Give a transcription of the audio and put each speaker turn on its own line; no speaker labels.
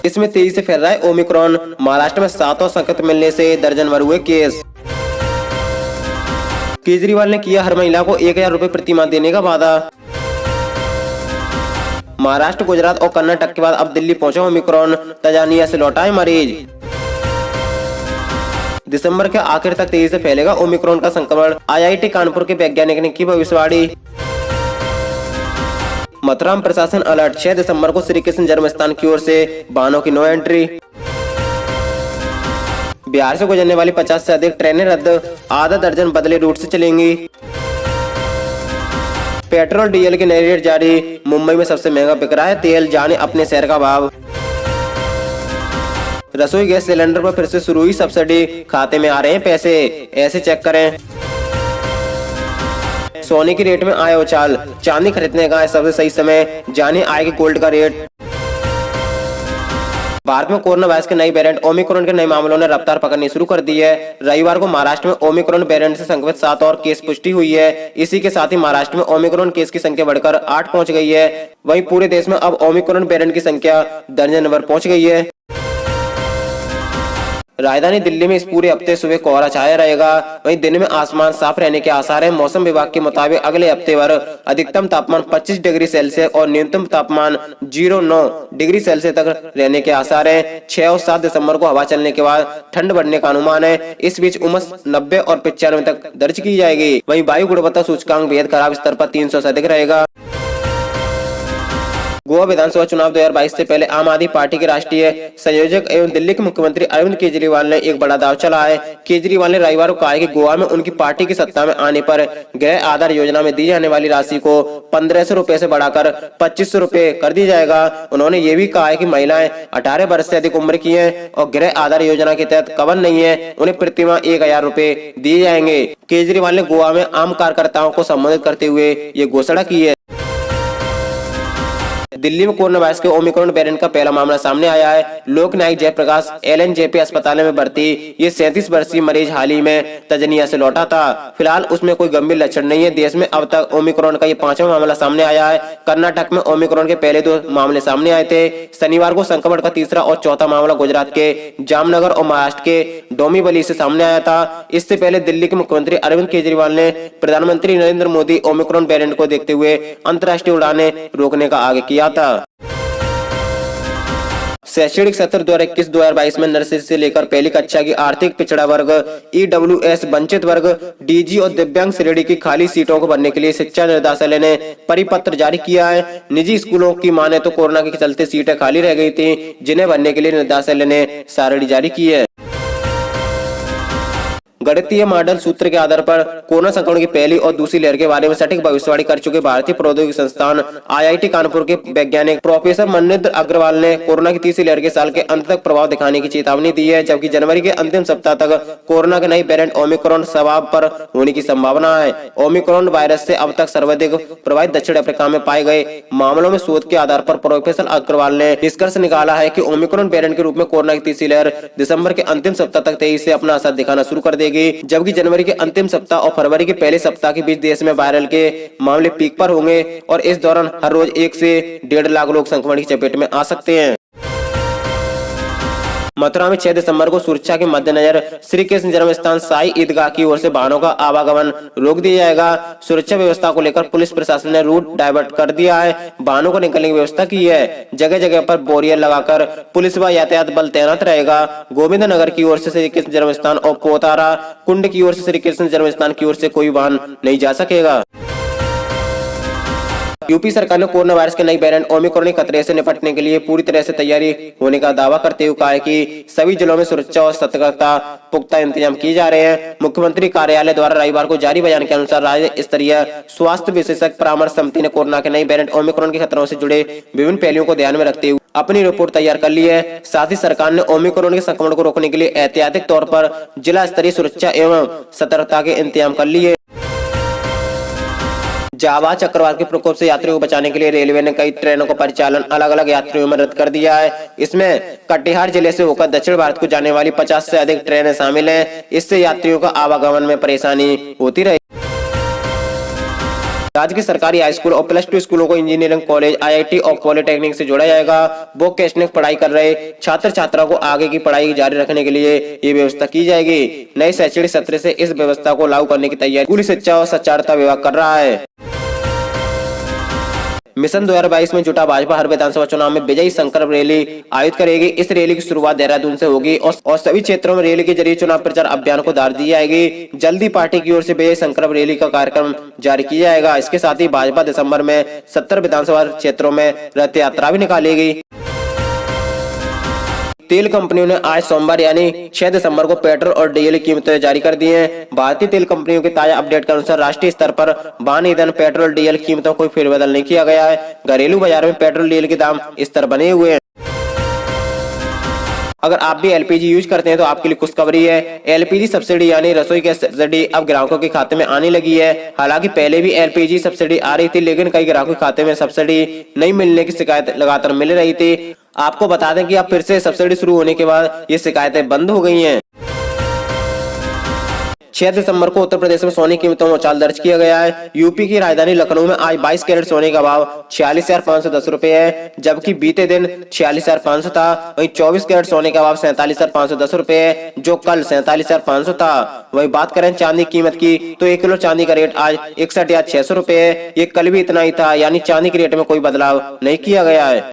इसमें तेजी से फैल रहा है ओमिक्रॉन। महाराष्ट्र में 7 और संक्रमित मिलने से दर्जन भर हुए केस। केजरीवाल ने किया हर महिला को 1000 रुपए प्रति माह देने का वादा। महाराष्ट्र, गुजरात और कर्नाटक के बाद अब दिल्ली पहुंचा ओमिक्रॉन। तंजानिया से लौटा है मरीज। दिसंबर के आखिर तक तेजी से फैलेगा ओमिक्रॉन का संक्रमण। IIT कानपुर के वैज्ञानिक ने की भविष्यवाणी। मथुरा में प्रशासन अलर्ट। 6 दिसंबर को श्री कृष्ण जन्मस्थान की ओर से वाहनों की नो एंट्री। बिहार से गुजरने वाली 50 से अधिक ट्रेनें रद्द। आधा दर्जन बदले रूट से चलेंगी। पेट्रोल डीजल के नए रेट जारी। मुंबई में सबसे महंगा बिक रहा है तेल, जाने अपने शहर का भाव। रसोई गैस सिलेंडर पर फिर से शुरू हुई सब्सिडी। खाते में आ रहे हैं पैसे, ऐसे चेक करें। सोने की रेट में आए उछाल। चांदी खरीदने का है सबसे सही समय, जाने आएगी गोल्ड का रेट। भारत में कोरोना वायरस के नए वेरिएंट ओमिक्रॉन के नए मामलों ने रफ्तार पकड़नी शुरू कर दी है। रविवार को महाराष्ट्र में ओमिक्रॉन वेरिएंट से संक्रमित 7 और केस पुष्टि हुई है। इसी के साथ ही महाराष्ट्र में ओमिक्रॉन केस की संख्या बढ़कर 8 पहुंच गई है। वहीं पूरे देश में अब ओमिक्रॉन वेरिएंट की संख्या दर्जन भर पहुंच गई है। राजधानी दिल्ली में इस पूरे हफ्ते सुबह कोहरा छाया रहेगा। वहीं दिन में आसमान साफ रहने के आसार हैं। मौसम विभाग के मुताबिक अगले हफ्ते भर अधिकतम तापमान 25 डिग्री सेल्सियस और न्यूनतम तापमान 0.9 डिग्री सेल्सियस तक रहने के आसार हैं। 6 और 7 दिसंबर को हवा चलने के बाद ठंड बढ़ने का अनुमान है। इस बीच उमस 90 और 95 तक दर्ज की जाएगी। वहीं वायु गुणवत्ता सूचकांक बेहद खराब स्तर पर 300 से अधिक रहेगा। गोवा विधानसभा चुनाव 2022 से पहले आम आदमी पार्टी के राष्ट्रीय संयोजक एवं दिल्ली के मुख्यमंत्री अरविंद केजरीवाल ने एक बड़ा दांव चला है। केजरीवाल ने रविवार को कहा कि गोवा में उनकी पार्टी की सत्ता में आने पर गृह आधार योजना में दी जाने वाली राशि को 1500 रुपए से बढ़ाकर 2500 रुपए कर दी जाएगा। उन्होंने ये भी कहा है कि महिलाएं 18 वर्ष से अधिक उम्र की हैं और गृह आधार योजना के तहत कवर नहीं है, उन्हें प्रतिमाह 1000 रुपए दिए जाएंगे। केजरीवाल ने गोवा में आम कार्यकर्ताओं को संबोधित करते हुए ये घोषणा की है। दिल्ली में कोरोना वायरस के ओमिक्रॉन वेरिएंट का पहला मामला सामने आया है। लोक नायक जयप्रकाश LNJP अस्पताल में भर्ती ये 37 वर्षीय मरीज हाल ही में तंजानिया से लौटा था। फिलहाल उसमें कोई गंभीर लक्षण नहीं है। देश में अब तक ओमिक्रॉन का ये 5वां मामला सामने आया है। कर्नाटक में ओमिक्रॉन के पहले 2 मामले सामने आए थे। शनिवार को संक्रमण का तीसरा और चौथा मामला गुजरात के जामनगर और महाराष्ट्र के डोंबिवली से सामने आया था। इससे पहले दिल्ली के मुख्यमंत्री अरविंद केजरीवाल ने प्रधानमंत्री नरेंद्र मोदी ओमिक्रॉन वेरिएंट को देखते हुए अंतर्राष्ट्रीय उड़ानें रोकने का आग्रह किया था। शैक्षणिक सत्र 2021-2022 में नर्सरी से लेकर पहली कक्षा की आर्थिक पिछड़ा वर्ग, EWS वंचित वर्ग, DG और दिव्यांग श्रेणी की खाली सीटों को भरने के लिए शिक्षा निर्देशालय ने परिपत्र जारी किया है। निजी स्कूलों की माने तो कोरोना के चलते सीटें खाली रह गई थी, जिन्हें भरने के लिए निर्देशालय ने सारणी जारी की है। गणितीय मॉडल सूत्र के आधार पर कोरोना संक्रमण की पहली और दूसरी लहर के बारे में सटीक भविष्यवाणी कर चुके भारतीय प्रौद्योगिकी संस्थान IIT कानपुर के वैज्ञानिक प्रोफेसर मनिंद्र अग्रवाल ने कोरोना की तीसरी लहर के साल के अंत तक प्रभाव दिखाने की चेतावनी दी है, जबकि जनवरी के अंतिम सप्ताह तक कोरोना के नए वेरिएंट ओमिक्रॉन स्वभाव पर होने की संभावना है। ओमिक्रॉन वायरस से अब तक सर्वाधिक प्रभावित दक्षिण अफ्रीका में पाए गए मामलों में शोध के आधार पर प्रोफेसर अग्रवाल ने निष्कर्ष निकाला है कि ओमिक्रॉन वेरिएंट के रूप में कोरोना की तीसरी लहर दिसंबर के अंतिम सप्ताह तक तेजी से अपना असर दिखाना शुरू कर देगी, जबकि जनवरी के अंतिम सप्ताह और फरवरी के पहले सप्ताह के बीच देश में वायरल के मामले पीक पर होंगे और इस दौरान हर रोज 1 से 1.5 लाख लोग संक्रमण की चपेट में आ सकते हैं। मथुरा में 6 दिसंबर को सुरक्षा के मद्देनजर श्री कृष्ण जन्मस्थान साई ईदगाह की ओर से वाहनों का आवागमन रोक दिया जाएगा। सुरक्षा व्यवस्था को लेकर पुलिस प्रशासन ने रूट डाइवर्ट कर दिया है। वाहनों को निकलने की व्यवस्था की है। जगह जगह पर बैरियर लगाकर पुलिस व यातायात बल तैनात रहेगा। गोविंद नगर की ओर से श्री कृष्ण जन्मस्थान और पोतारा कुंड की ओर से श्री कृष्ण जन्मस्थान की ओर से कोई वाहन नहीं जा सकेगा। यूपी सरकार ने कोरोना वायरस के नए वेरिएंट ओमिक्रॉन के खतरे से निपटने के लिए पूरी तरह से तैयारी होने का दावा करते हुए कहा है कि सभी जिलों में सुरक्षा और सतर्कता पुख्ता इंतजाम किए जा रहे हैं। मुख्यमंत्री कार्यालय द्वारा रविवार को जारी बयान के अनुसार राज्य स्तरीय स्वास्थ्य विशेषज्ञ परामर्श समिति ने कोरोना के नए वेरिएंट ओमिक्रॉन के खतरों से जुड़े विभिन्न पहलुओं को ध्यान में रखते हुए अपनी रिपोर्ट तैयार कर ली है। साथ ही सरकार ने ओमिक्रॉन के संक्रमण को रोकने के लिए एहतियाती तौर पर जिला स्तरीय सुरक्षा एवं सतर्कता के इंतजाम कर लिए। जावा चक्रवात के प्रकोप से यात्रियों को बचाने के लिए रेलवे ने कई ट्रेनों का परिचालन अलग अलग यात्रियों में रद्द कर दिया है। इसमें कटिहार जिले से होकर दक्षिण भारत को जाने वाली 50 से अधिक ट्रेनें शामिल हैं। इससे यात्रियों का आवागमन में परेशानी होती रही। राज्य के सरकारी हाई स्कूल और +2 स्कूलों को इंजीनियरिंग कॉलेज, IIT और पॉलिटेक्निक से जोड़ा जाएगा। वोकेशनल पढ़ाई कर रहे छात्र छात्राओं को आगे की पढ़ाई जारी रखने के लिए ये व्यवस्था की जाएगी। नए शैक्षणिक सत्र से इस व्यवस्था को लागू करने की तैयारी स्कूली शिक्षा और साक्षरता विभाग कर रहा है। मिशन 2022 में जुटा भाजपा हर विधानसभा चुनाव में विजयी संकल्प रैली आयोजित करेगी। इस रैली की शुरुआत देहरादून से होगी और सभी क्षेत्रों में रैली के जरिए चुनाव प्रचार अभियान को दाद दी जाएगी। जल्दी पार्टी की ओर से विजयी संकल्प रैली का कार्यक्रम जारी किया जाएगा। इसके साथ ही भाजपा दिसंबर में 70 विधानसभा क्षेत्रों में रथ यात्रा भी निकालेगी। तेल कंपनियों ने आज सोमवार यानी 6 दिसंबर को पेट्रोल और डीजल की कीमतें जारी कर दी हैं। भारतीय तेल कंपनियों के ताजा अपडेट के अनुसार राष्ट्रीय स्तर पर वाहन ईंधन, पेट्रोल, डीजल कीमतों को फेरबदल नहीं किया गया है। घरेलू बाजार में पेट्रोल, डीजल के दाम स्थिर बने हुए हैं। अगर आप भी LPG यूज करते हैं तो आपके लिए खुशखबरी है। LPG सब्सिडी यानी रसोई गैस सब्सिडी अब ग्राहकों के खाते में आने लगी है। हालांकि पहले भी LPG सब्सिडी आ रही थी, लेकिन कई ग्राहकों के खाते में सब्सिडी नहीं मिलने की शिकायत लगातार मिल रही थी। आपको बता दें कि अब फिर से सब्सिडी शुरू होने के बाद ये शिकायतें बंद हो गई हैं। 6 दिसंबर को उत्तर प्रदेश में सोने की कीमतों में उछाल दर्ज किया गया है। यूपी की राजधानी लखनऊ में आज 22 कैरेट सोने का भाव 46,510 रुपए है, जबकि बीते दिन 46,500 था। वहीं 24 कैरेट सोने का भाव 47,510 रुपए है, जो कल 47,500 था। वही बात करें चांदी कीमत की तो 1 किलो चांदी का रेट आज 61,600 रुपए है। ये कल भी इतना ही था, यानी चांदी के रेट में कोई बदलाव नहीं किया गया है।